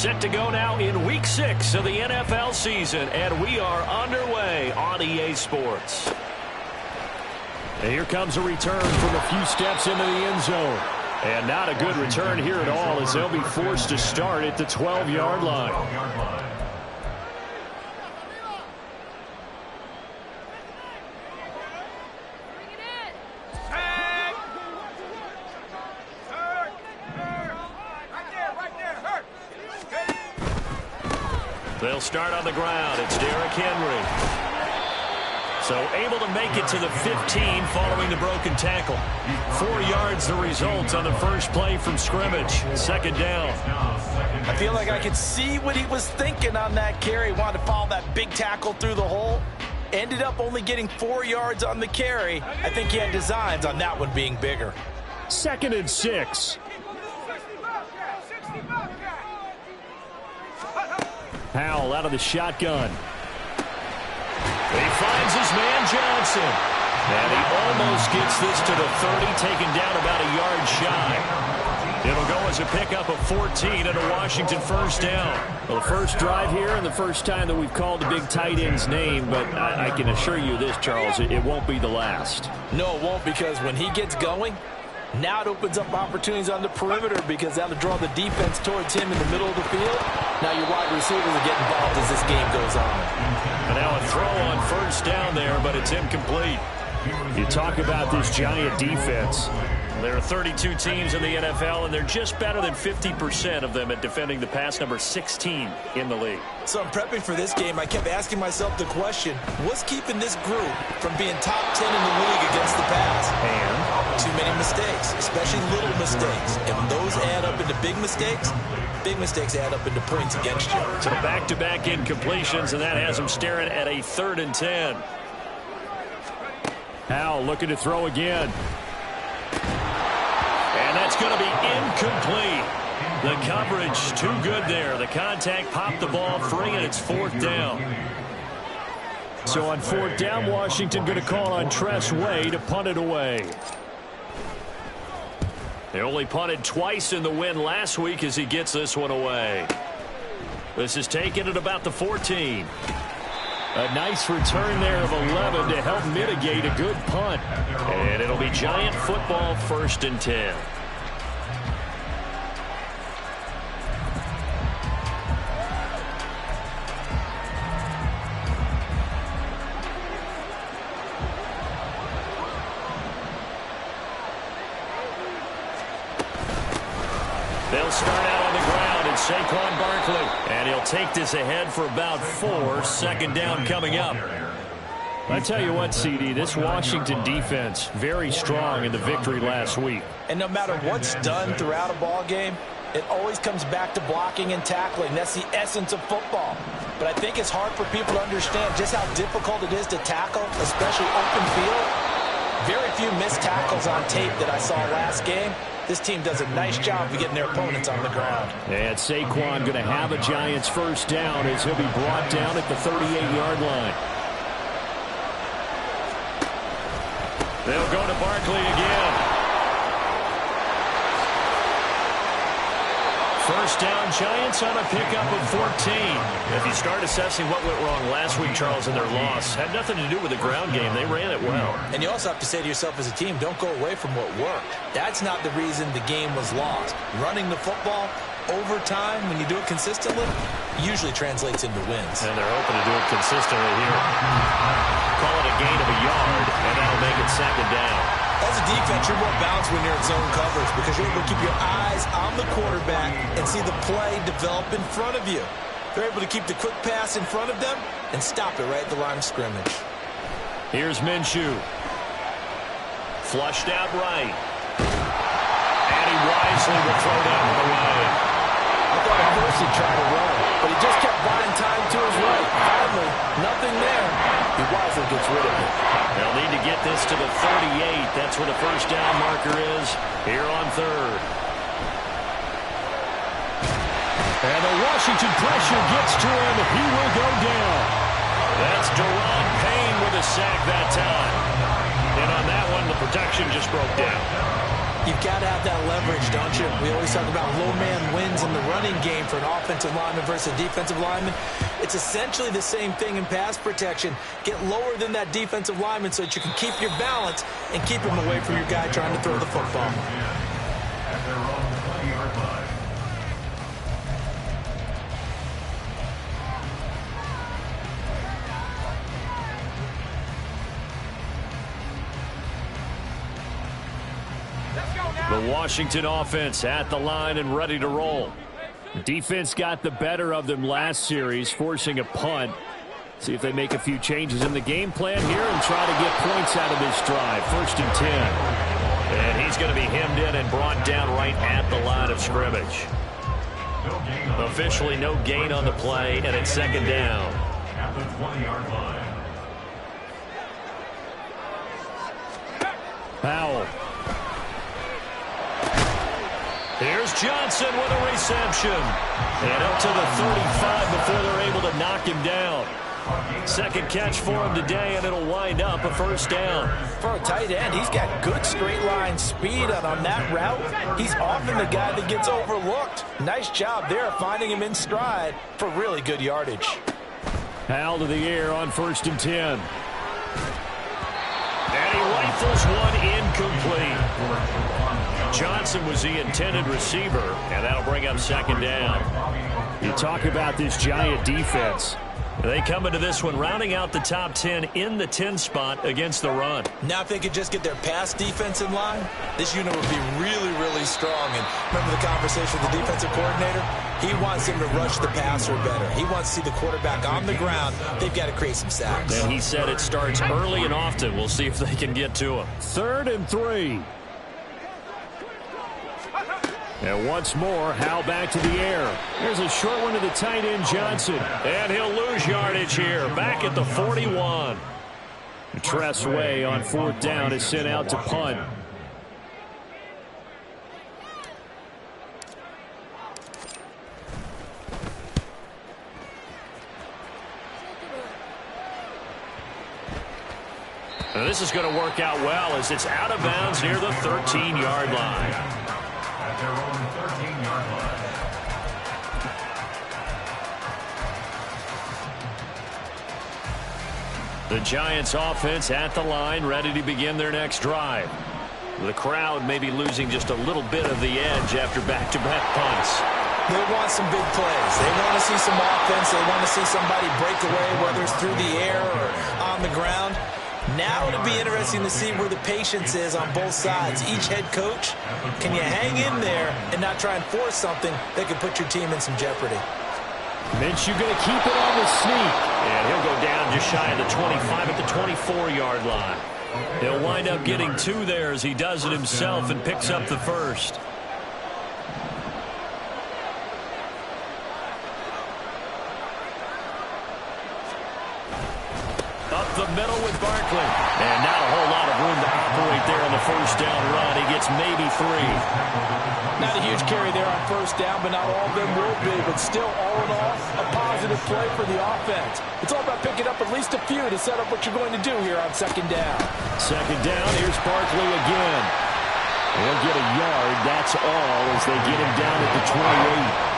Set to go now in Week 6 of the NFL season, and we are underway on EA Sports. And here comes a return from a few steps into the end zone. And not a good return here at all, as they'll be forced to start at the 12-yard line. They'll start on the ground. It's Derrick Henry. So able to make it to the 15 following the broken tackle. 4 yards the result on the first play from scrimmage. Second down. I feel like I could see what he was thinking on that carry. Wanted to follow that big tackle through the hole. Ended up only getting 4 yards on the carry. I think he had designs on that one being bigger. 2nd and 6. Powell out of the shotgun. He finds his man Johnson. And he almost gets this to the 30, taken down about a yard shy. It'll go as a pickup of 14 and a Washington first down. Well, the first drive here and the first time that we've called the big tight end's name, but I can assure you this, Charles, it won't be the last. No, it won't, because when he gets going, now it opens up opportunities on the perimeter because that'll draw the defense towards him in the middle of the field. Now your wide receivers will get involved as this game goes on. And now a throw on first down there, but it's incomplete. You talk about this Giant defense. There are 32 teams in the NFL, and they're just better than 50% of them at defending the pass, number 16 in the league. So I'm prepping for this game. I kept asking myself the question, what's keeping this group from being top 10 in the league against the pass? And too many mistakes, especially little mistakes. And when those add up into big mistakes add up into points against you. So back-to-back incompletions, and that has them staring at a 3rd and 10. Powell looking to throw again. And that's going to be incomplete. The coverage too good there. The contact popped the ball free, and it's 4th down. So on 4th down, Washington going to call on Tress Way to punt it away. They only punted twice in the win last week as he gets this one away. This is taken at about the 14. A nice return there of 11 to help mitigate a good punt. And it'll be Giant football, 1st and 10. They'll start out on the ground, and Saquon Barkley. And he'll take this ahead for about 4. 2nd down coming up. I tell you what, CD, this Washington defense, very strong in the victory last week. And no matter what's done throughout a ball game, it always comes back to blocking and tackling. That's the essence of football. But I think it's hard for people to understand just how difficult it is to tackle, especially open field. Very few missed tackles on tape that I saw last game. This team does a nice job of getting their opponents on the ground. And Saquon going to have a Giants first down as he'll be brought down at the 38-yard line. They'll go to Barkley again. First down, Giants on a pickup of 14. If you start assessing what went wrong last week, Charles, in their loss, had nothing to do with the ground game. They ran it well. And you also have to say to yourself as a team, don't go away from what worked. That's not the reason the game was lost. Running the football over time, when you do it consistently, usually translates into wins. And they're open to do it consistently here. Call it a gain of a yard, and that'll make it 2nd down. As a defense, you're more balanced when you're in zone coverage because you're able to keep your eyes on the quarterback and see the play develop in front of you. They're able to keep the quick pass in front of them and stop it right at the line of scrimmage. Here's Minshew. Flushed out right. And he wisely will throw that one away. I thought at first he'd try to run, but he just kept buying time to his right. Finally, nothing there. He wisely gets rid of it. They'll need to get this to the 38. That's where the first down marker is here on 3rd. And the Washington pressure gets to him. He will go down. That's Daron Payne with a sack that time. And on that one, the protection just broke down. You've got to have that leverage, don't you? We always talk about low man wins in the running game for an offensive lineman versus a defensive lineman. It's essentially the same thing in pass protection. Get lower than that defensive lineman so that you can keep your balance and keep him away from your guy trying to throw the football. The Washington offense at the line and ready to roll. Defense got the better of them last series, forcing a punt. See if they make a few changes in the game plan here and try to get points out of this drive. 1st and 10. And he's going to be hemmed in and brought down right at the line of scrimmage. Officially no gain on the play, and it's 2nd down. At the 20-yard line. Powell. Here's Johnson with a reception. And up to the 35 before they're able to knock him down. 2nd catch for him today, and it'll wind up a 1st down. For a tight end, he's got good straight line speed, and on that route, he's often the guy that gets overlooked. Nice job there finding him in stride for really good yardage. Powell to the air on 1st and 10. And he rifles one incomplete. Johnson was the intended receiver, and that'll bring up 2nd down. You talk about this Giant defense. They come into this one rounding out the top 10 in the 10 spot against the run. Now if they could just get their pass defense in line, this unit would be really, really strong. And remember the conversation with the defensive coordinator? He wants him to rush the passer better. He wants to see the quarterback on the ground. They've got to create some sacks. And he said it starts early and often. We'll see if they can get to him. 3rd and 3. And once more, Howell back to the air. There's a short one to the tight end, Johnson. And he'll lose yardage here, back at the 41. Tress Way on 4th down is sent out to punt. Now this is going to work out well as it's out of bounds near the 13-yard line. At their own 13-yard line. The Giants offense at the line, ready to begin their next drive. The crowd may be losing just a little bit of the edge after back-to-back punts. They want some big plays. They want to see some offense. They want to see somebody break away, whether it's through the air or on the ground. Now it'll be interesting to see where the patience is on both sides. Each head coach, can you hang in there and not try and force something that could put your team in some jeopardy? Minshew going to keep it on the sneak. And he'll go down just shy of the 25 at the 24-yard line. He'll wind up getting 2 there as he does it himself and picks up the 1st. Up the middle with Barkley. And not a whole lot of room to operate there on the 1st down run. He gets maybe 3. Not a huge carry there on 1st down, but not all of them will be. But still, all in all, a positive play for the offense. It's all about picking up at least a few to set up what you're going to do here on 2nd down. 2nd down, here's Barkley again. He'll get a yard, that's all, as they get him down at the 28.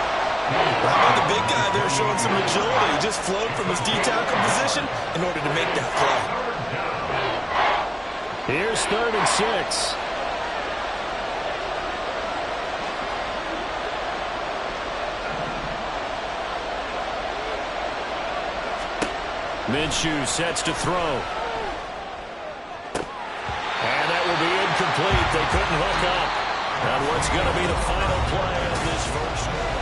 How about the big guy there showing some agility? He just flowed from his D-tackle position in order to make that play. Here's 3rd and 6. Minshew sets to throw. And that will be incomplete. They couldn't hook up. And what's going to be the final play of this first quarter?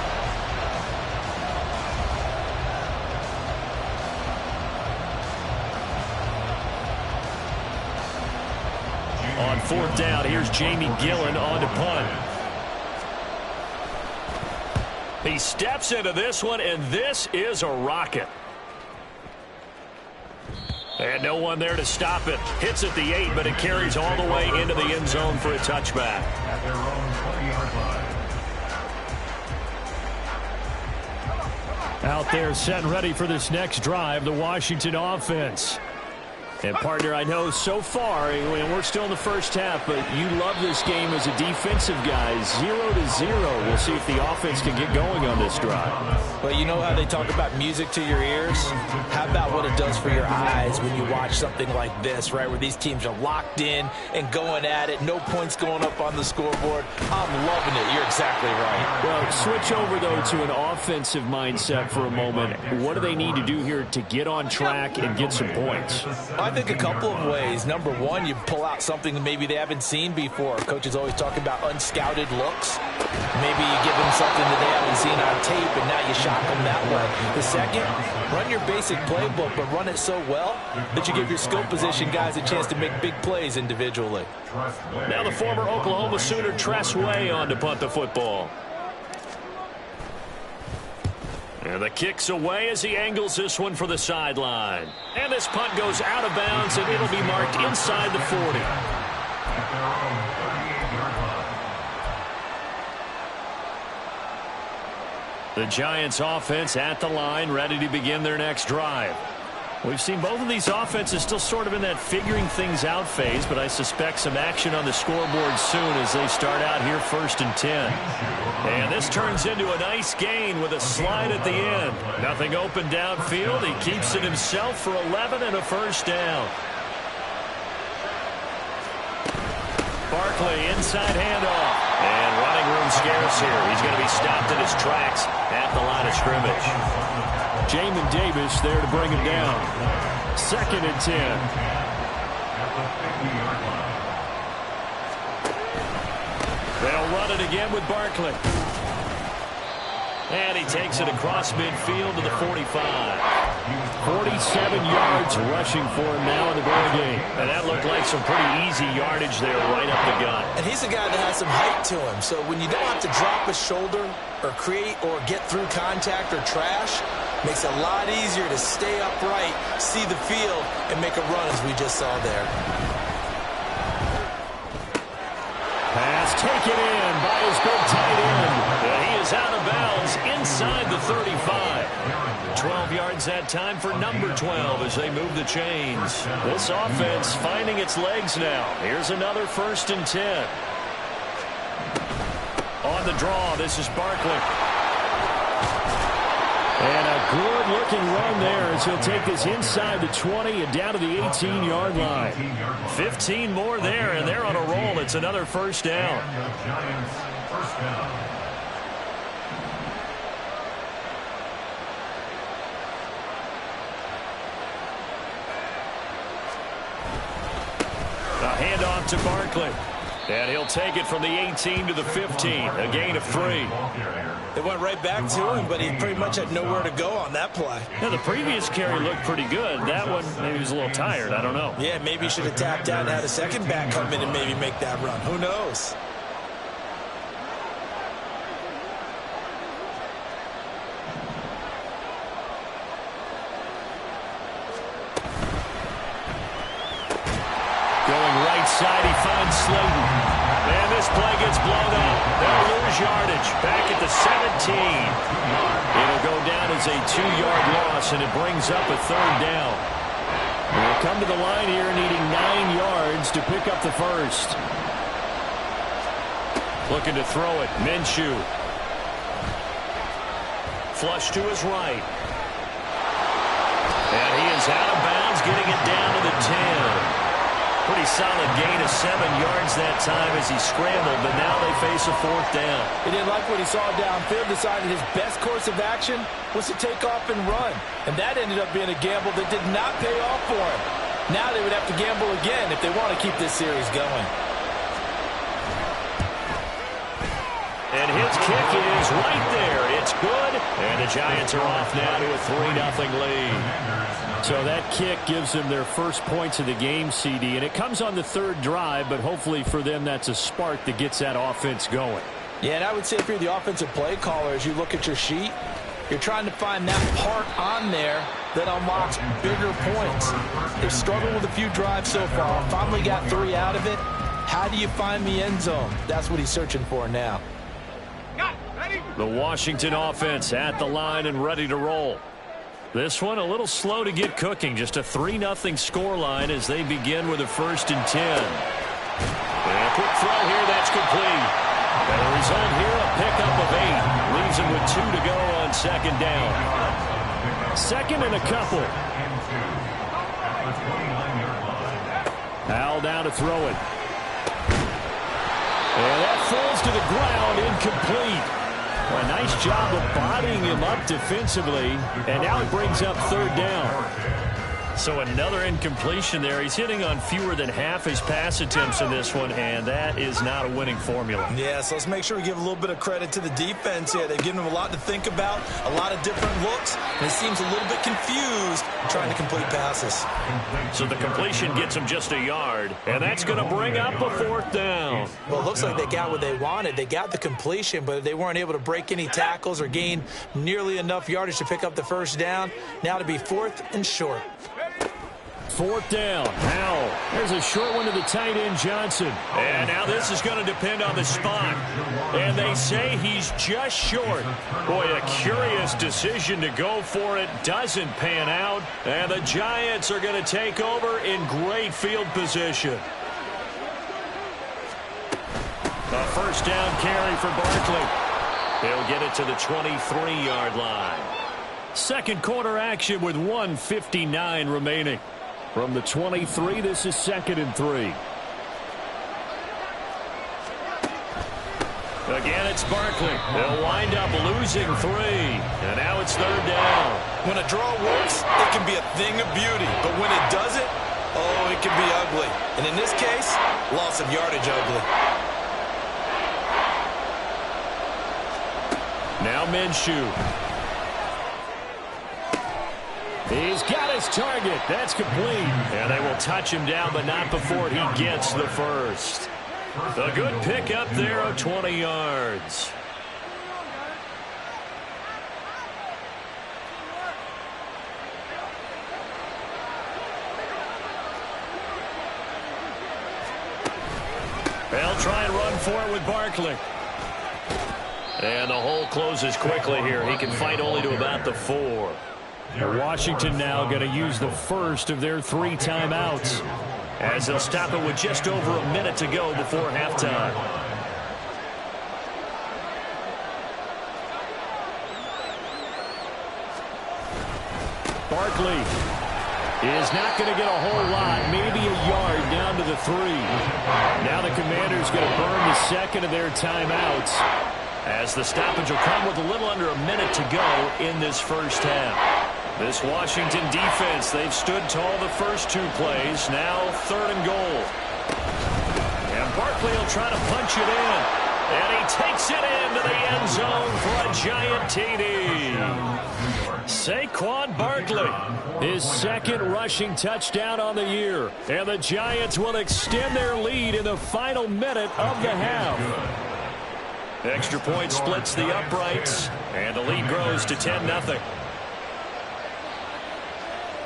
On 4th down, here's Jamie Gillen on to punt. He steps into this one, and this is a rocket. And no one there to stop it. Hits at the 8, but it carries all the way into the end zone for a touchback. At their own 20-yard line. Out there set and ready for this next drive, the Washington offense. And, partner, I know so far, and we're still in the first half, but you love this game as a defensive guy. 0-0. We'll see if the offense can get going on this drive. Well, you know how they talk about music to your ears? How about what it does for your eyes when you watch something like this, right, where these teams are locked in and going at it, no points going up on the scoreboard? I'm loving it. You're exactly right. Well, switch over, though, to an offensive mindset for a moment. What do they need to do here to get on track and get some points? I think a couple of ways. Number one, you pull out something that maybe they haven't seen before. Coaches always talk about unscouted looks. Maybe you give them something that they haven't seen on tape, and now you shock them that way. The second, run your basic playbook, but run it so well that you give your skill position guys a chance to make big plays individually. Now the former Oklahoma Sooner Tress Way on to punt the football. And the kick's away as he angles this one for the sideline. And this punt goes out of bounds, and it'll be marked inside the 40. The Giants offense at the line, ready to begin their next drive. We've seen both of these offenses still sort of in that figuring things out phase, but I suspect some action on the scoreboard soon as they start out here 1st and 10. And this turns into a nice gain with a slide at the end. Nothing open downfield. He keeps it himself for 11 and a first down. Barkley inside handoff. And running room scarce here. He's going to be stopped in his tracks at the line of scrimmage. Jamin Davis there to bring him down. 2nd and 10. They'll run it again with Barkley. And he takes it across midfield to the 45. 47 yards rushing for him now in the ball game. And that looked like some pretty easy yardage there right up the gut. And he's a guy that has some height to him. So when you don't have to drop a shoulder or create or get through contact or trash, makes it a lot easier to stay upright, see the field, and make a run as we just saw there. Pass taken in by his big tight end. And he is out of bounds inside the 35. 12 yards that time for number 12 as they move the chains. This offense finding its legs now. Here's another 1st and 10. On the draw, this is Barkley. And a good-looking run there as he'll take this inside the 20 and down to the 18-yard line. 15 more there, and they're on a roll. It's another first down. A handoff to Barkley. And he'll take it from the 18 to the 15. A gain of 3. They went right back to him, but he pretty much had nowhere to go on that play. Now, the previous carry looked pretty good. That one, maybe he was a little tired. I don't know. Yeah, maybe he should have tapped out and had a second back come in and maybe make that run. Who knows? Going right side, he finds Slayton. And this play gets blown up. They'll lose yardage. Back at the 17. It'll go down as a 2-yard loss, and it brings up a 3rd down. They'll come to the line here needing 9 yards to pick up the first. Looking to throw it. Minshew. Flush to his right. And he is out of bounds, getting it down to the 10. Pretty solid gain of 7 yards that time as he scrambled, but now they face a 4th down. He didn't like what he saw downfield, decided his best course of action was to take off and run. And that ended up being a gamble that did not pay off for him. Now they would have to gamble again if they want to keep this series going. And his kick is right there. It's good. And the Giants are off now to a 3-0 lead. So that kick gives them their first points of the game, CD. And it comes on the 3rd drive, but hopefully for them that's a spark that gets that offense going. Yeah, and I would say if you're the offensive play caller, as you look at your sheet, you're trying to find that part on there that unlocks bigger points. They've struggled with a few drives so far. Finally got 3 out of it. How do you find the end zone? That's what he's searching for now. The Washington offense at the line and ready to roll. This one a little slow to get cooking. Just a 3-0 scoreline as they begin with a 1st and 10. And a quick throw here, that's complete. And the result here, a pickup of 8. Leaves him with 2 to go on 2nd down. 2nd and a couple. Howell down to throw it. And that falls to the ground, incomplete. Well, a nice job of bodying him up defensively, and now it brings up 3rd down. So another incompletion there. He's hitting on fewer than half his pass attempts in this one, and that is not a winning formula. Yeah, so let's make sure we give a little bit of credit to the defense here. They've given him a lot to think about, a lot of different looks, and he seems a little bit confused trying to complete passes. So the completion gets him just a yard, and that's going to bring up a 4th down. Well, it looks like they got what they wanted. They got the completion, but they weren't able to break any tackles or gain nearly enough yardage to pick up the 1st down. Now to be 4th and short. 4th down. Howell. There's a short one to the tight end, Johnson. And now this is going to depend on the spot. And they say he's just short. Boy, a curious decision to go for it. Doesn't pan out. And the Giants are going to take over in great field position. A 1st down carry for Barkley. He'll get it to the 23-yard line. 2nd quarter action with 1:59 remaining. From the 23, this is 2nd and 3. Again, it's Barkley. They'll wind up losing 3. And now it's 3rd down. When a draw works, it can be a thing of beauty. But when it doesn't, oh, it can be ugly. And in this case, loss of yardage ugly. Now Minshew. He's got his target. That's complete. And they will touch him down, but not before he gets the 1st. A good pickup there of 20 yards. They'll try and run for it with Barkley. And the hole closes quickly here. He can fight only to about the 4. Washington now going to use the 1st of their 3 timeouts as they'll stop it with just over a minute to go before halftime. Barkley is not going to get a whole lot, maybe a yard down to the 3. Now the Commanders going to burn the 2nd of their timeouts as the stoppage will come with a little under a minute to go in this 1st half. This Washington defense, they've stood tall the first 2 plays. Now 3rd and goal. And Barkley will try to punch it in. And he takes it into the end zone for a giant TD. Saquon Barkley, his 2nd rushing touchdown on the year. And the Giants will extend their lead in the final minute of the half. Extra point splits the uprights. And the lead grows to 10-0.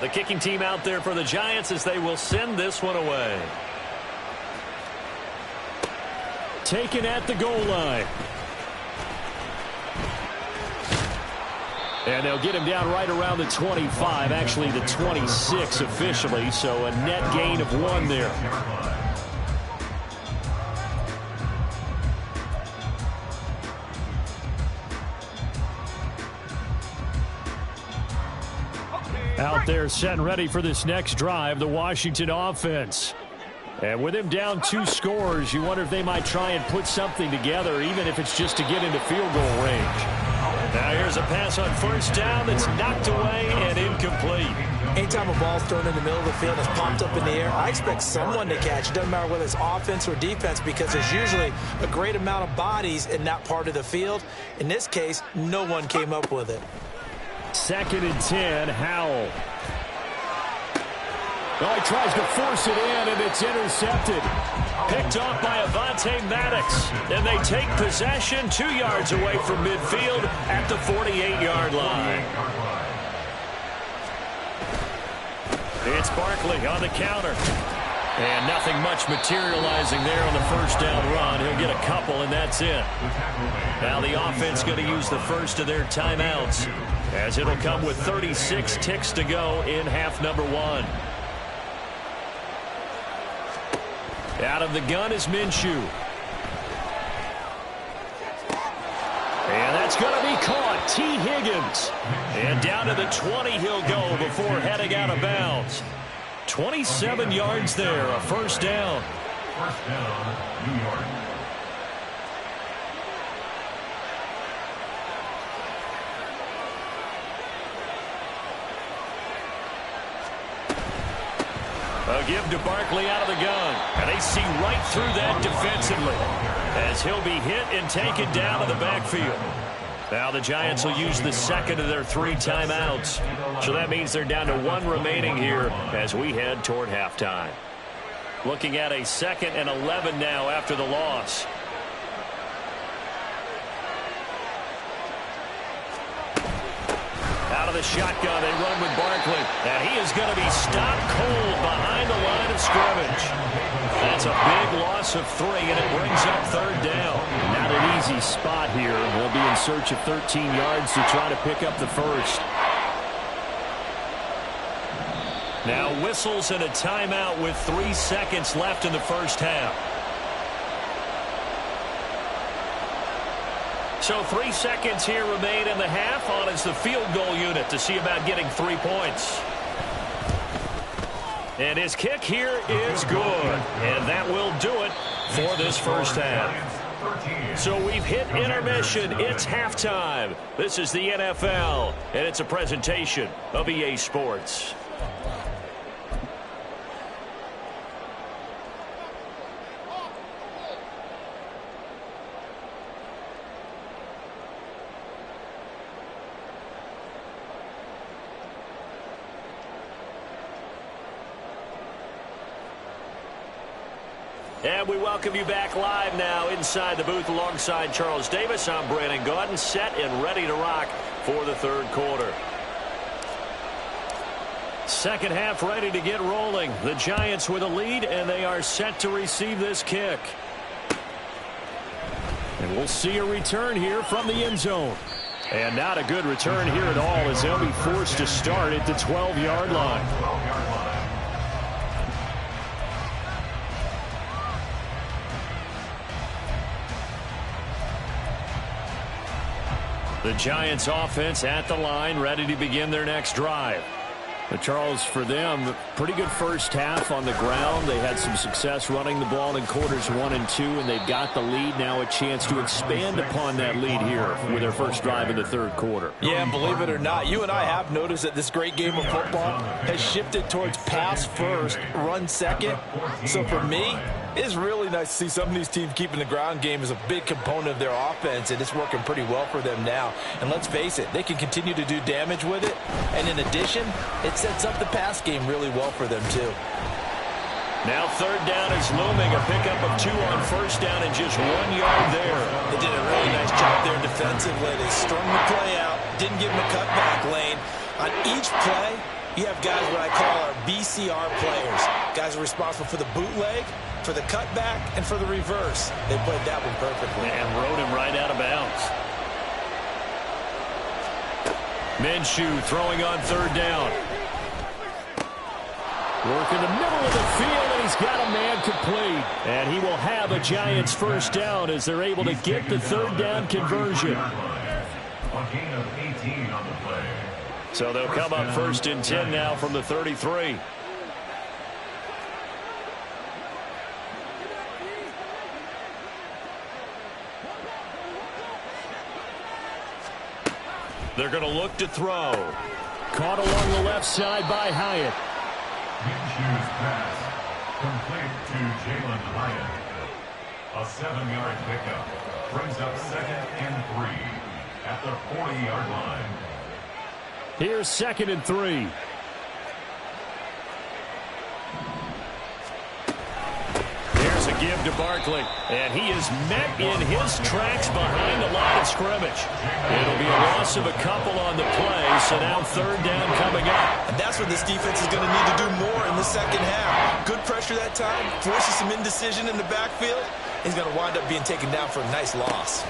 The kicking team out there for the Giants as they will send this one away. Taken at the goal line. And they'll get him down right around the 25, actually the 26 officially, so a net gain of 1 there. Out there set and ready for this next drive, the Washington offense. And with him down 2 scores, you wonder if they might try and put something together, even if it's just to get into field goal range. Now here's a pass on 1st down that's knocked away and incomplete. Anytime a ball's thrown in the middle of the field and it's popped up in the air, I expect someone to catch. It doesn't matter whether it's offense or defense because there's usually a great amount of bodies in that part of the field. In this case, no one came up with it. 2nd and 10, Howell. Oh, he tries to force it in, and it's intercepted. Picked off by Avonte Maddox. And they take possession 2 yards away from midfield at the 48-yard line. It's Barkley on the counter. And nothing much materializing there on the 1st down run. He'll get a couple, and that's it. Now the offense going to use the 1st of their timeouts as it'll come with 36 ticks to go in half number one. Out of the gun is Minshew. And that's going to be caught. T. Higgins. And down to the 20 he'll go before heading out of bounds. 27 yards there, a first down. First down, New York. A give to Barkley out of the gun. And they see right through that defensively as he'll be hit and taken down to the backfield. Now the Giants will use the second of their 3 timeouts. So that means they're down to 1 remaining here as we head toward halftime. Looking at a 2nd and 11 now after the loss. Out of the shotgun, they run with Barkley. And he is going to be stopped cold behind the line of scrimmage. That's a big loss of 3, and it brings up 3rd down. Not an easy spot here. They'll be in search of 13 yards to try to pick up the first. Now whistles and a timeout with 3 seconds left in the first half. So 3 seconds here remain in the half on as the field goal unit to see about getting 3 points. And his kick here is good. And that will do it for this first half. So we've hit intermission. It's halftime. This is the NFL, and it's a presentation of EA Sports. And we welcome you back live now inside the booth alongside Charles Davis. I'm Brandon Gaudin, set and ready to rock for the 3rd quarter. Second half ready to get rolling. The Giants with a lead, and they are set to receive this kick. And we'll see a return here from the end zone. And not a good return here at all as they'll be forced to start at the 12-yard line. The Giants offense at the line, ready to begin their next drive. But Charles, for them, pretty good first half on the ground. They had some success running the ball in quarters 1 and 2, and they've got the lead now, a chance to expand upon that lead here with their first drive in the 3rd quarter. Yeah, and believe it or not, you and I have noticed that this great game of football has shifted towards pass first, run second. So for me, it's really nice to see some of these teams keeping the ground game as a big component of their offense, and it's working pretty well for them now. And let's face it, they can continue to do damage with it. And in addition, it sets up the pass game really well for them too. Now 3rd down is looming. A pickup of 2 on first down and just 1 yard there. They did a really nice job there defensively. They strung the play out, didn't give them a cutback lane. On each play, you have guys what I call our BCR players. Guys are responsible for the bootleg, for the cutback, and for the reverse. They played that one perfectly. And rode him right out of bounds. Minshew throwing on 3rd down. Work in the middle of the field, and he's got a man complete. And he will have a Giants first down as they're able to get the 3rd down conversion. A gain of 18 on the play. So they'll come up 1st and 10 now from the 33. They're going to look to throw. Caught along the left side by Hyatt. Minshew's pass complete to Jalen Hyatt. A 7-yard pickup brings up 2nd and 3 at the 40-yard line. Here's 2nd and 3. Here's a give to Barkley, and he is met in his tracks behind the line of scrimmage. It'll be a loss of a couple on the play, so now 3rd down coming up. And that's what this defense is going to need to do more in the second half. Good pressure that time, forces some indecision in the backfield. He's going to wind up being taken down for a nice loss.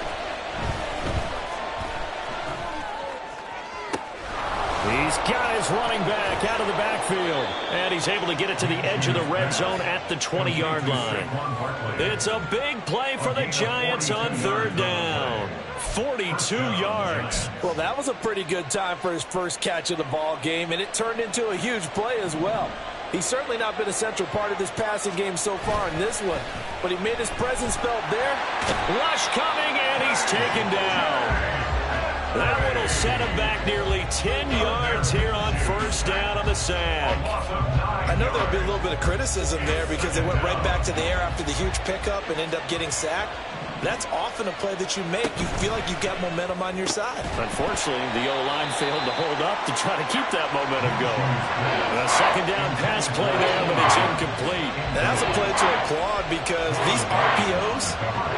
He's got his running back out of the backfield. And he's able to get it to the edge of the red zone at the 20-yard line. It's a big play for the Giants on third down. 42 yards. Well, that was a pretty good time for his first catch of the ball game, and it turned into a huge play as well. He's certainly not been a central part of this passing game so far in this one, but he made his presence felt there. Rush coming, and he's taken down. That one will set him back nearly 10 yards here on first down on the sack. I know there'll be a little bit of criticism there because they went right back to the air after the huge pickup and end up getting sacked. That's often a play that you make. You feel like you've got momentum on your side. Unfortunately, the O-line failed to hold up to try to keep that momentum going. A second down pass play there, but it's incomplete. And that's a play to applaud because these RPOs,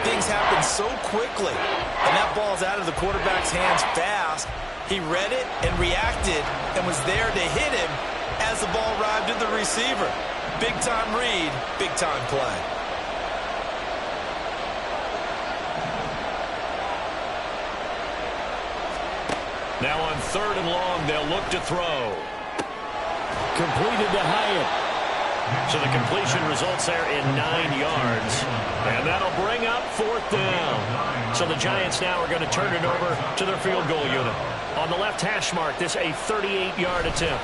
things happen so quickly. And that ball's out of the quarterback's hands fast. He read it and reacted and was there to hit him as the ball arrived at the receiver. Big-time read, big-time play. Now on third and long, they'll look to throw. Completed to Hyatt. So the completion results there in 9 yards. And that'll bring up fourth down. So the Giants now are going to turn it over to their field goal unit. On the left hash mark, this a 38-yard attempt.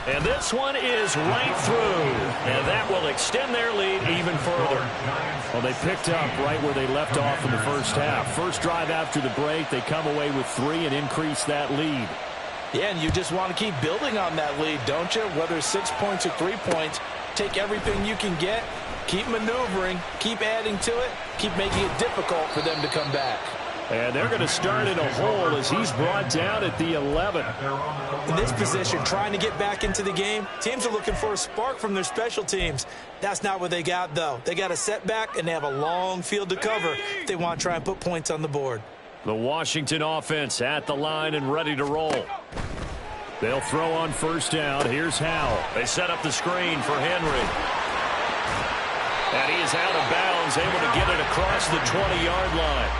And this one is right through. And that will extend their lead even further. Well, they picked up right where they left off in the first half. First drive after the break, they come away with 3 and increase that lead. Yeah, and you just want to keep building on that lead, don't you? Whether it's 6 points or 3 points, take everything you can get, keep maneuvering, keep adding to it, keep making it difficult for them to come back. And they're going to start in a hole as he's brought down at the 11. In this position, trying to get back into the game, teams are looking for a spark from their special teams. That's not what they got, though. They got a setback, and they have a long field to cover if they want to try and put points on the board. The Washington offense at the line and ready to roll. They'll throw on first down. Here's Howell. They set up the screen for Henry. And he is out of bounds, able to get it across the 20-yard line.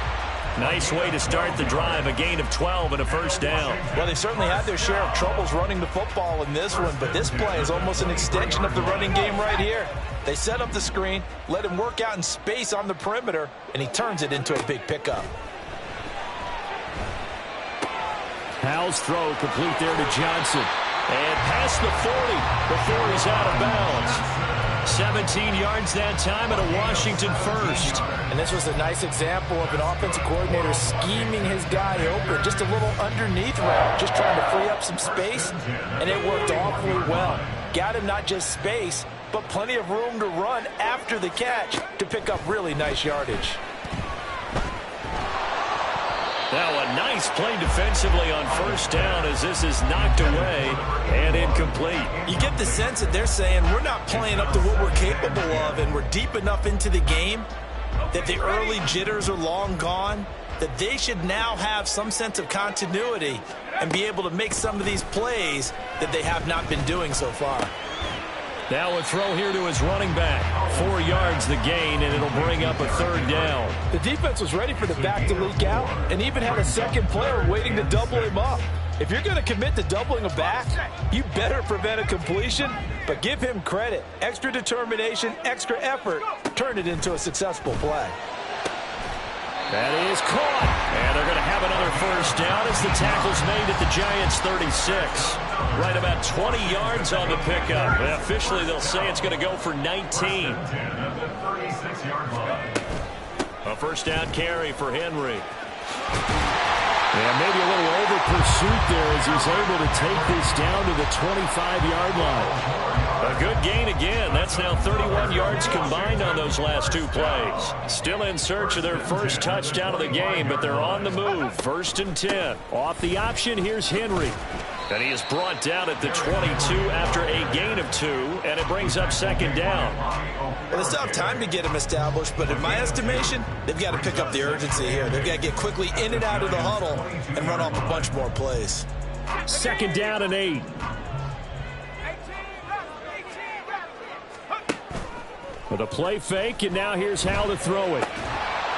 Nice way to start the drive, a gain of 12 and a first down. Well, they certainly had their share of troubles running the football in this one, but this play is almost an extension of the running game right here. They set up the screen, let him work out in space on the perimeter, and he turns it into a big pickup. Howell's throw complete there to Johnson. And past the 40 before he's out of bounds. 17 yards that time and a Washington first. And this was a nice example of an offensive coordinator scheming his guy open. Just a little underneath route, just trying to free up some space, and it worked awfully well. Got him not just space, but plenty of room to run after the catch to pick up really nice yardage. Now a nice play defensively on first down as this is knocked away and incomplete. You get the sense that they're saying we're not playing up to what we're capable of, and we're deep enough into the game that the early jitters are long gone, that they should now have some sense of continuity and be able to make some of these plays that they have not been doing so far. Now a throw here to his running back. 4 yards the gain, and it'll bring up a third down. The defense was ready for the back to leak out and even had a second player waiting to double him up. If you're going to commit to doubling a back, you better prevent a completion, but give him credit. Extra determination, extra effort, turn it into a successful play. That is caught. And they're going to have another first down as the tackle's made at the Giants' 36. Right about 20 yards on the pickup. And officially, they'll say it's going to go for 19. A first down carry for Henry. Yeah, maybe a little over pursuit there as he's able to take this down to the 25-yard line. A good gain again. That's now 31 yards combined on those last 2 plays. Still in search of their first touchdown of the game, but they're on the move. 1st and 10. Off the option, here's Henry. And he is brought down at the 22 after a gain of 2, and it brings up second down. Well, they still have time to get him established, but in my estimation, they've got to pick up the urgency here. They've got to get quickly in and out of the huddle and run off a bunch more plays. 2nd down and 8. With a play fake, and now here's how to throw it.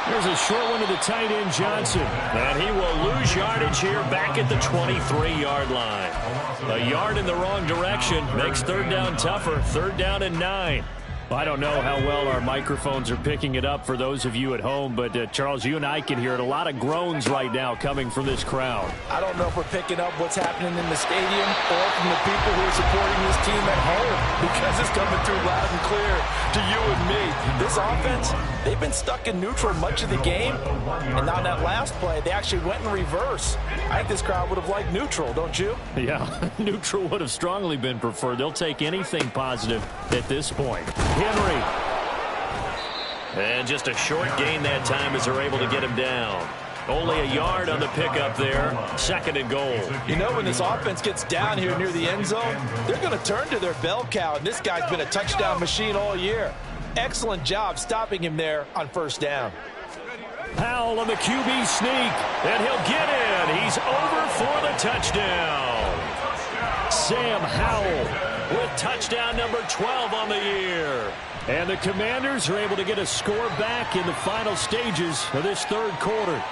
There's a short one to the tight end, Johnson. And he will lose yardage here back at the 23-yard line. A yard in the wrong direction makes third down tougher. Third down and 9. I don't know how well our microphones are picking it up for those of you at home, but Charles, you and I can hear it. A lot of groans right now coming from this crowd. I don't know if we're picking up what's happening in the stadium or from the people who are supporting this team at home, because it's coming through loud and clear to you and me. This offense, they've been stuck in neutral much of the game, and on that last play, they actually went in reverse. I think this crowd would have liked neutral, don't you? Yeah, neutral would have strongly been preferred. They'll take anything positive at this point. Henry. And just a short gain that time as they're able to get him down. Only a yard on the pickup there. Second and goal. You know, when this offense gets down here near the end zone, they're going to turn to their bell cow, and this guy's been a touchdown machine all year. Excellent job stopping him there on first down. Howell on the QB sneak, and he'll get in. He's over for the touchdown. Sam Howell with touchdown number 12 on the year. And the Commanders are able to get a score back in the final stages of this third quarter.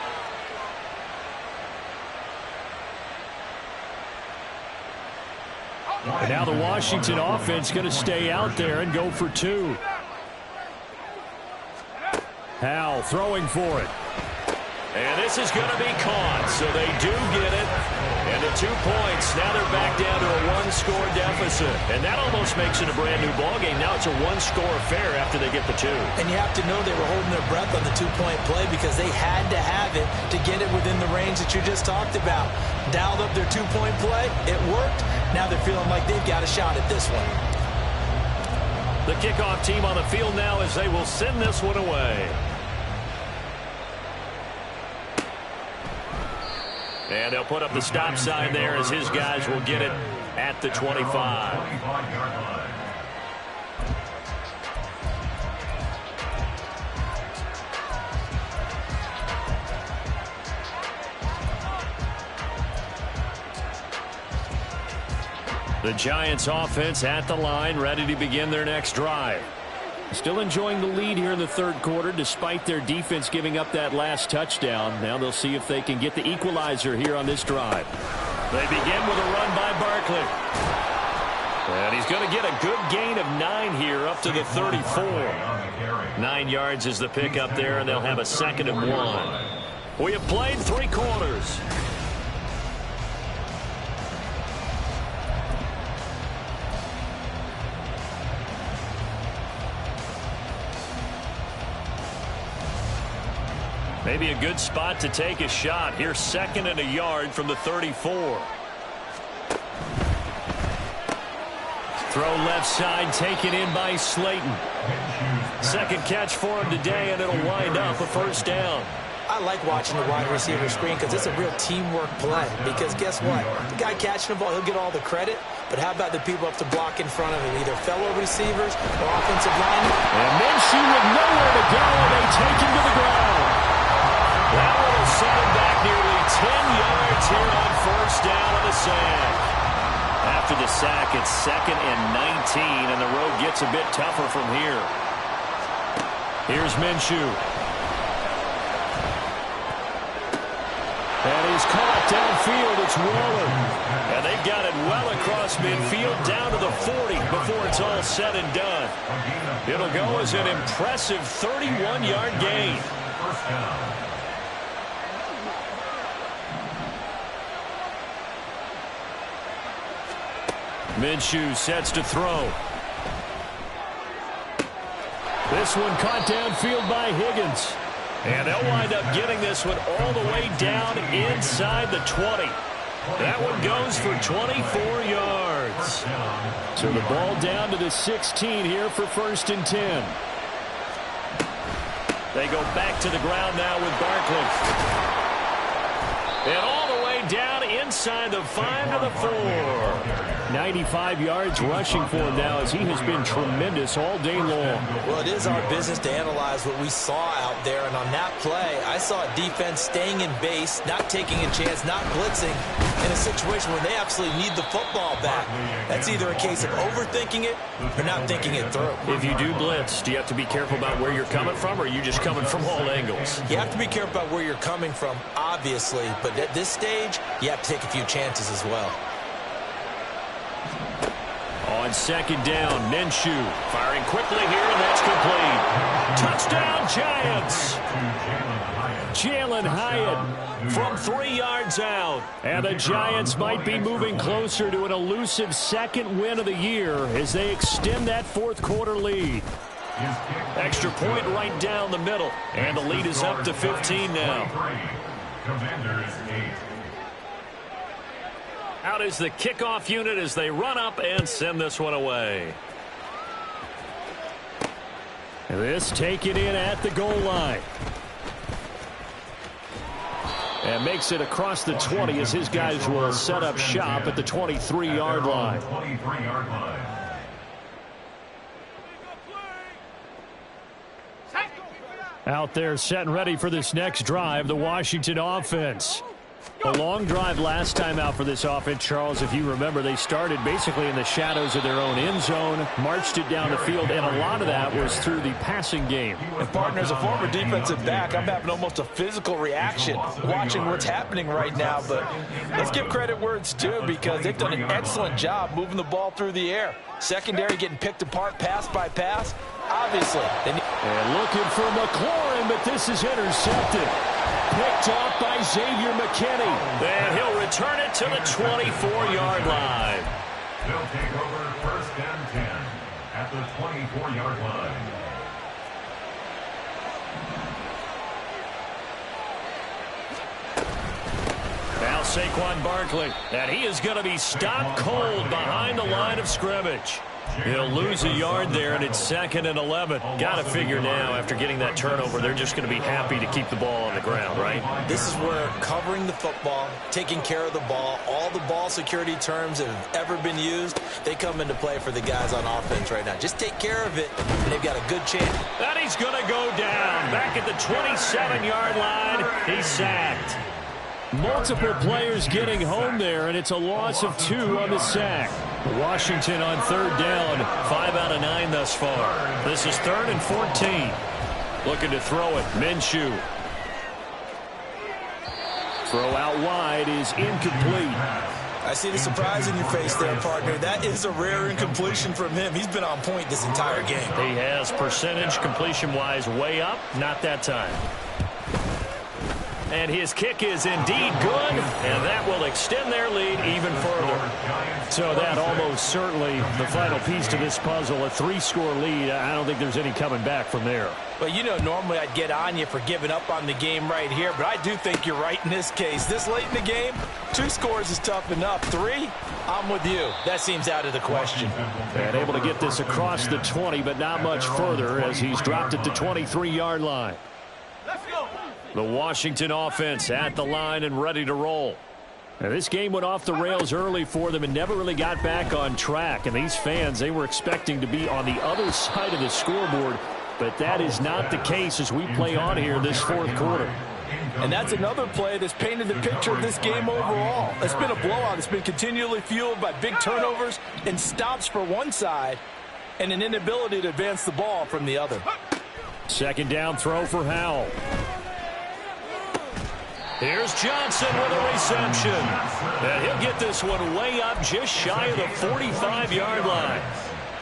And now the Washington offense going to stay out there and go for 2. Howell throwing for it. And this is going to be caught, so they do get it. And the 2 points, now they're back down to a 1-score deficit. And that almost makes it a brand-new ballgame. Now it's a 1-score affair after they get the 2. And you have to know they were holding their breath on the 2-point play because they had to have it to get it within the range that you just talked about. Dialed up their 2-point play. It worked. Now they're feeling like they've got a shot at this one. The kickoff team on the field now as they will send this one away. And they'll put up the stop sign there as his guys will get it at the 25. The Giants offense at the line, ready to begin their next drive. Still enjoying the lead here in the third quarter despite their defense giving up that last touchdown. Now they'll see if they can get the equalizer here on this drive. They begin with a run by Barkley. And he's going to get a good gain of 9 here up to the 34. 9 yards is the pickup there, and they'll have a 2nd and 1. We have played 3 quarters. Maybe a good spot to take a shot. Here's 2nd and a yard from the 34. Throw left side, taken in by Slayton. Second catch for him today, and it'll wind up a first down. I like watching the wide receiver screen because it's a real teamwork play. Because guess what? The guy catching the ball, he'll get all the credit. But how about the people up to block in front of him, either fellow receivers or offensive linemen? And Minshew with nowhere to go, and they take him to the ground. That one will set him back nearly 10 yards here on first down on the sack. After the sack, it's 2nd and 19, and the road gets a bit tougher from here. Here's Minshew. And he's caught downfield. It's Waller. And they got it well across midfield down to the 40 before it's all said and done. It'll go as an impressive 31-yard gain. First down. Minshew sets to throw. This one caught downfield by Higgins. And they'll wind up getting this one all the way down inside the 20. That one goes for 24 yards. So the ball down to the 16 here for 1st and 10. They go back to the ground now with Barkley. And all the way down inside the 5 to the 4. 95 yards rushing for him now as he has been tremendous all day long. Well, it is our business to analyze what we saw out there. And on that play, I saw a defense staying in base, not taking a chance, not blitzing, in a situation where they absolutely need the football back. That's either a case of overthinking it or not thinking it through. If you do blitz, do you have to be careful about where you're coming from, or are you just coming from all angles? You have to be careful about where you're coming from, obviously, but at this stage, you have to take a few chances as well. On second down, Minshew firing quickly here, and that's complete. Touchdown, Giants! Jalen Hyatt from 3 yards out. And the Giants might be moving closer to an elusive second win of the year as they extend that fourth quarter lead. Extra point right down the middle, and the lead is up to 15 now. Commanders 8. Out is the kickoff unit as they run up and send this one away. This taken in at the goal line. And makes it across the 20 as his guys will set up shop at the 23-yard line. 23-yard line. Out there set and ready for this next drive, the Washington offense. A long drive last time out for this offense, Charles. If you remember, they started basically in the shadows of their own end zone, marched it down the field, and a lot of that was through the passing game. And partner, as a former defensive back, I'm having almost a physical reaction watching what's happening right now. But let's give credit where it's due, because they've done an excellent job moving the ball through the air. Secondary getting picked apart pass by pass. Obviously, they need. And looking for McLaurin, but this is intercepted. Picked off by Xavier McKinney. And he'll return it to the 24-yard line. They'll take over first and 10 at the 24-yard line. Now Saquon Barkley, and he is going to be stopped cold behind the line of scrimmage. He'll lose a yard there, and it's 2nd and 11. Got to figure now, after getting that turnover, they're just going to be happy to keep the ball on the ground, right? This is where covering the football, taking care of the ball, all the ball security terms that have ever been used, they come into play for the guys on offense right now. Just take care of it, and they've got a good chance. And he's going to go down. Back at the 27-yard line, he's sacked. Multiple players getting home there, and it's a loss of 2 on the sack. Washington on third down, 5 out of 9 thus far. This is 3rd and 14. Looking to throw it, Minshew. Throw out wide is incomplete. I see the surprise in your face there, partner. That is a rare incompletion from him. He's been on point this entire game. He has percentage completion-wise way up, not that time. And his kick is indeed good, and that will extend their lead even further. So that almost certainly the final piece to this puzzle, a 3-score lead. I don't think there's any coming back from there. Well, you know, normally I'd get on you for giving up on the game right here, but I do think you're right in this case. This late in the game, 2 scores is tough enough. 3, I'm with you. That seems out of the question. And able to get this across the 20, but not much further as he's dropped at the 23-yard line. Let's go. The Washington offense at the line and ready to roll. Now, this game went off the rails early for them and never really got back on track. And these fans, they were expecting to be on the other side of the scoreboard, but that is not the case as we play on here this fourth quarter. And that's another play that's painted the picture of this game overall. It's been a blowout. It's been continually fueled by big turnovers and stops for one side and an inability to advance the ball from the other. Second down throw for Howell. Here's Johnson with a reception. And he'll get this one way up just shy of the 45-yard line.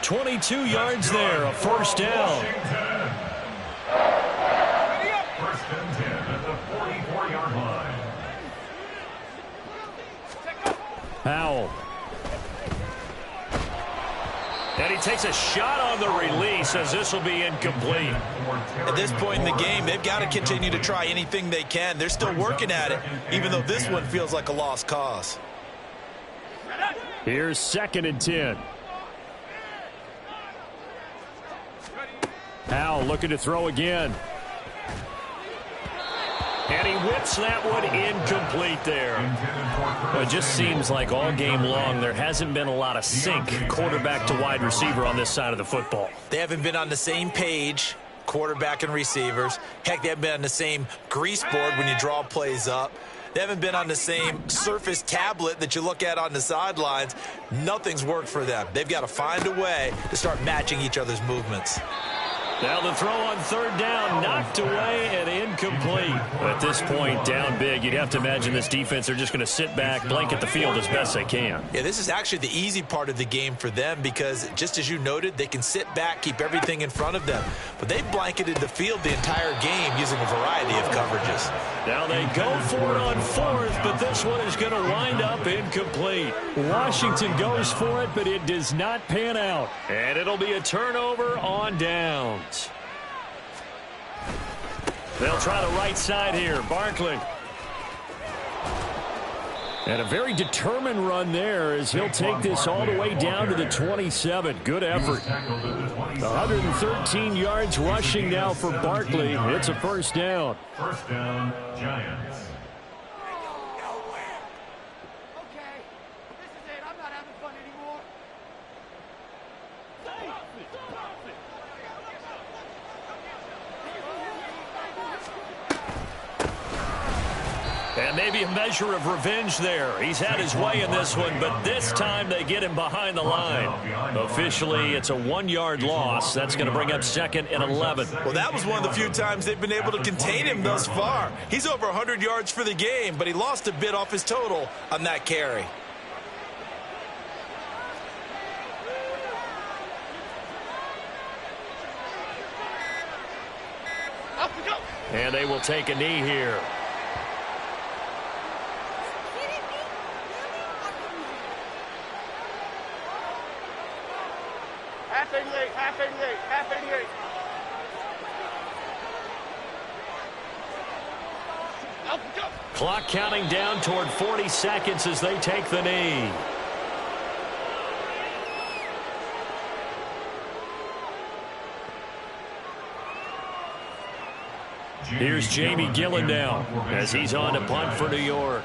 22 yards there, a first down. First and 10 at the 44-yard line. Howell. And he takes a shot on the release as this will be incomplete. At this point in the game, they've got to continue to try anything they can. They're still working at it, even though this one feels like a lost cause. Here's 2nd and 10. Howell looking to throw again. And he whips that one incomplete there. It just seems like all game long there hasn't been a lot of sync quarterback to wide receiver on this side of the football. They haven't been on the same page, quarterback and receivers. Heck, they haven't been on the same grease board when you draw plays up. They haven't been on the same Surface tablet that you look at on the sidelines. Nothing's worked for them. They've got to find a way to start matching each other's movements. Now the throw on third down, knocked away and incomplete. At this point, down big, you'd have to imagine this defense are just going to sit back, blanket the field as best they can. Yeah, this is actually the easy part of the game for them because, just as you noted, they can sit back, keep everything in front of them. But they blanketed the field the entire game using a variety of coverages. Now they go for it on fourth, but this one is going to wind up incomplete. Washington goes for it, but it does not pan out. And it'll be a turnover on downs. They'll try the right side here. Barkley. And a very determined run there as he'll take this all the way down to the 27. Good effort. 113 yards rushing now for Barkley. It's a first down. First down, Giants. And maybe a measure of revenge there. He's had his way in this one, but this time they get him behind the line. Officially, it's a 1-yard loss. That's going to bring up 2nd and 11. Well, that was one of the few times they've been able to contain him thus far. He's over 100 yards for the game, but he lost a bit off his total on that carry. And they will take a knee here. Half 88, half 88, half 88. Clock counting down toward 40 seconds as they take the knee. Here's Jamie Gillen now as he's on to punt for New York.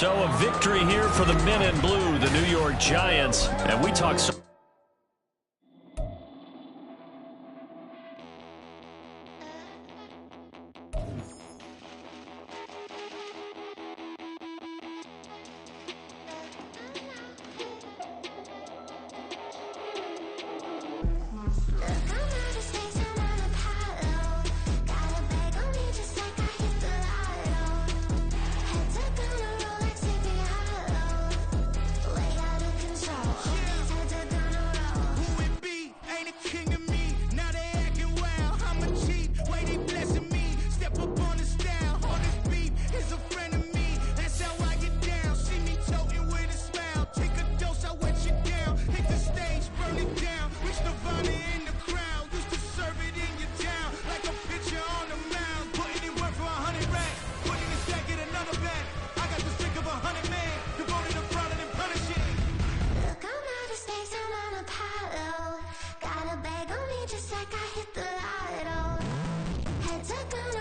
So a victory here for the men in blue, the New York Giants. And we talk so Got a bag on me just like I hit the lotto. Had to go